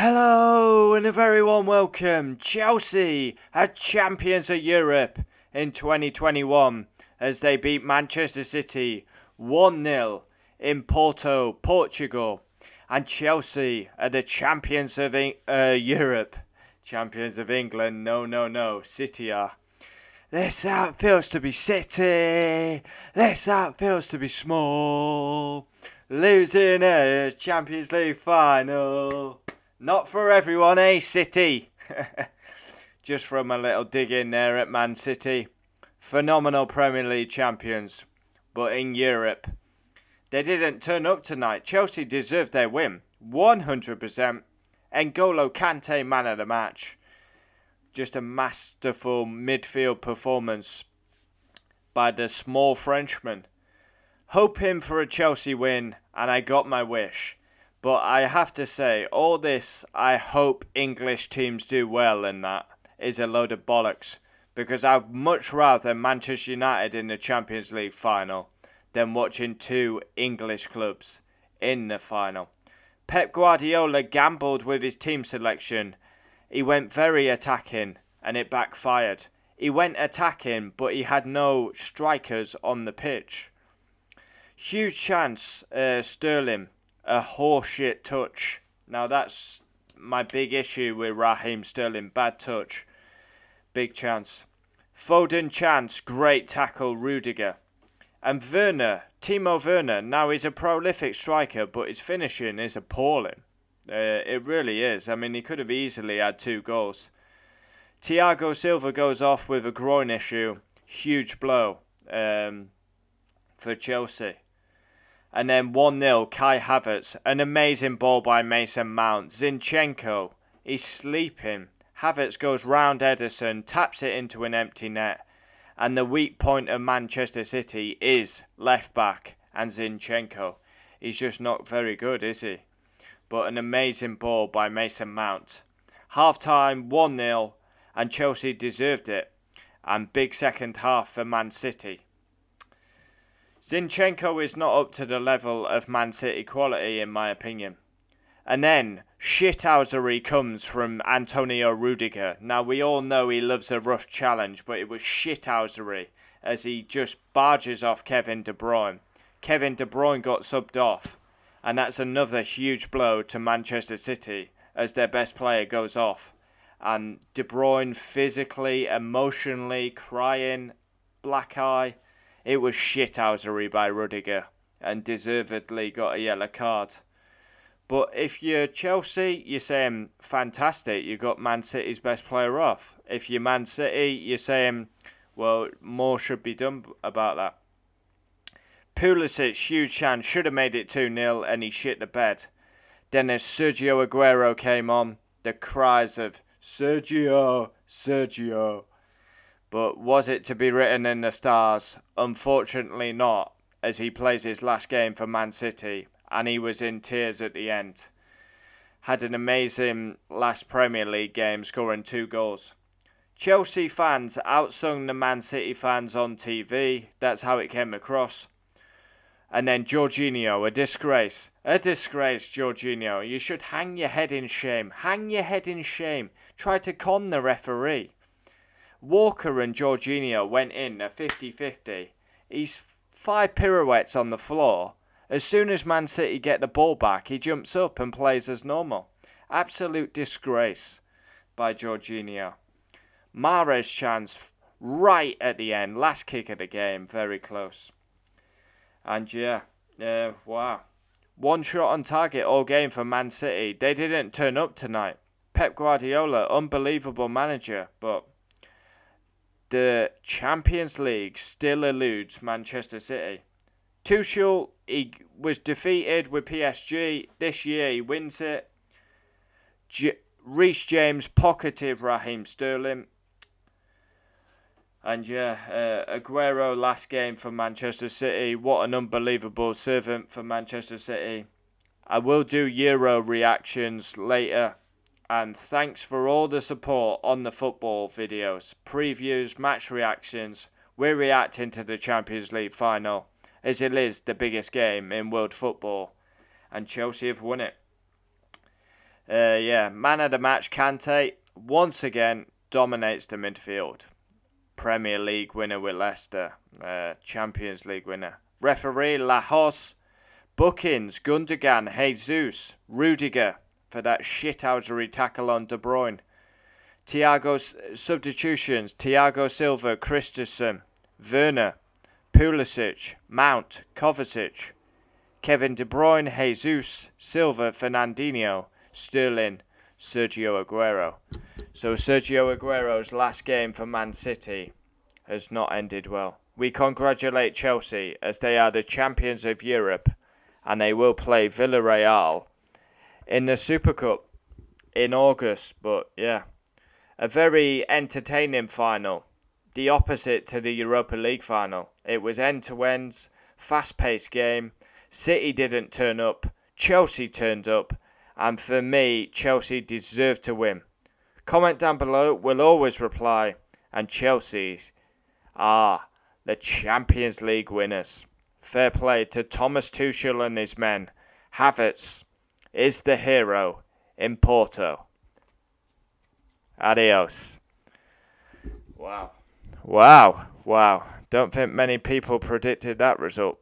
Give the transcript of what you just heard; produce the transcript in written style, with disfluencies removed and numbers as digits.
Hello and a very warm welcome. Chelsea are champions of Europe in 2021 as they beat Manchester City 1-0 in Porto, Portugal. And Chelsea are the champions of Europe. Champions of England, no, City are. This how it feels to be City. This how it feels to be small. Losing a Champions League final. Not for everyone, eh, City? Just from a little dig in there at Man City. Phenomenal Premier League champions. But in Europe, they didn't turn up tonight. Chelsea deserved their win. 100%. N'Golo Kante, man of the match. Just a masterful midfield performance by the small Frenchman. Hoping for a Chelsea win, and I got my wish. But I have to say, all this I hope English teams do well in that is a load of bollocks. Because I'd much rather Manchester United in the Champions League final than watching two English clubs in the final. Pep Guardiola gambled with his team selection. He went very attacking and it backfired. He went attacking but he had no strikers on the pitch. Huge chance, Sterling. A horseshit touch. Now that's my big issue with Raheem Sterling. Bad touch. Big chance. Foden chance. Great tackle, Rudiger. And Werner, Timo Werner. Now he's a prolific striker, but his finishing is appalling. It really is. I mean, he could have easily had 2 goals. Thiago Silva goes off with a groin issue. Huge blow for Chelsea. And then 1-0, Kai Havertz. An amazing ball by Mason Mount. Zinchenko, he's sleeping. Havertz goes round Ederson, taps it into an empty net. And the weak point of Manchester City is left back and Zinchenko. He's just not very good, is he? But an amazing ball by Mason Mount. Half time, 1-0, and Chelsea deserved it. And big second half for Man City. Zinchenko is not up to the level of Man City quality, in my opinion. And then, shithousery comes from Antonio Rudiger. Now, we all know he loves a rough challenge, but it was shithousery as he just barges off Kevin De Bruyne. Kevin De Bruyne got subbed off, and that's another huge blow to Manchester City as their best player goes off. And De Bruyne physically, emotionally, crying, black eye. It was shithousery by Rudiger and deservedly got a yellow card. But if you're Chelsea, you're saying, fantastic, you got Man City's best player off. If you're Man City, you're saying, well, more should be done about that. Pulisic, huge chance, should have made it 2-0 and he shit the bed. Then as Sergio Aguero came on, the cries of, Sergio, Sergio. But was it to be written in the stars? Unfortunately not, as he plays his last game for Man City, and he was in tears at the end. Had an amazing last Premier League game, scoring 2 goals. Chelsea fans outsung the Man City fans on TV. That's how it came across. And then Jorginho, a disgrace. A disgrace, Jorginho. You should hang your head in shame. Hang your head in shame. Try to con the referee. Walker and Jorginho went in a 50-50. He's 5 pirouettes on the floor. As soon as Man City get the ball back, he jumps up and plays as normal. Absolute disgrace by Jorginho. Mahrez chance right at the end. Last kick of the game. Very close. And wow. 1 shot on target all game for Man City. They didn't turn up tonight. Pep Guardiola, unbelievable manager, but the Champions League still eludes Manchester City. Tuchel, he was defeated with PSG. This year he wins it. Reece James pocketed Raheem Sterling. And Aguero last game for Manchester City. What an unbelievable servant for Manchester City. I will do Euro reactions later. And thanks for all the support on the football videos, previews, match reactions. We're reacting to the Champions League final, as it is the biggest game in world football. And Chelsea have won it. Man of the match, Kante, once again dominates the midfield. Premier League winner with Leicester. Champions League winner. Referee, Lajos. Bookings, Gundogan, Jesus, Rudiger for that shithousery tackle on De Bruyne. Thiago's substitutions, Thiago Silva, Christensen, Werner, Pulisic, Mount, Kovacic, Kevin De Bruyne, Jesus, Silva, Fernandinho, Sterling, Sergio Aguero. So Sergio Aguero's last game for Man City has not ended well. We congratulate Chelsea as they are the champions of Europe and they will play Villarreal in the Super Cup in August. But yeah, a very entertaining final. The opposite to the Europa League final. It was end-to-ends, fast-paced game. City didn't turn up. Chelsea turned up. And for me, Chelsea deserved to win. Comment down below. We'll always reply. And Chelsea are the Champions League winners. Fair play to Thomas Tuchel and his men. Havertz is the hero in Porto. Adios. Wow. Don't think many people predicted that result.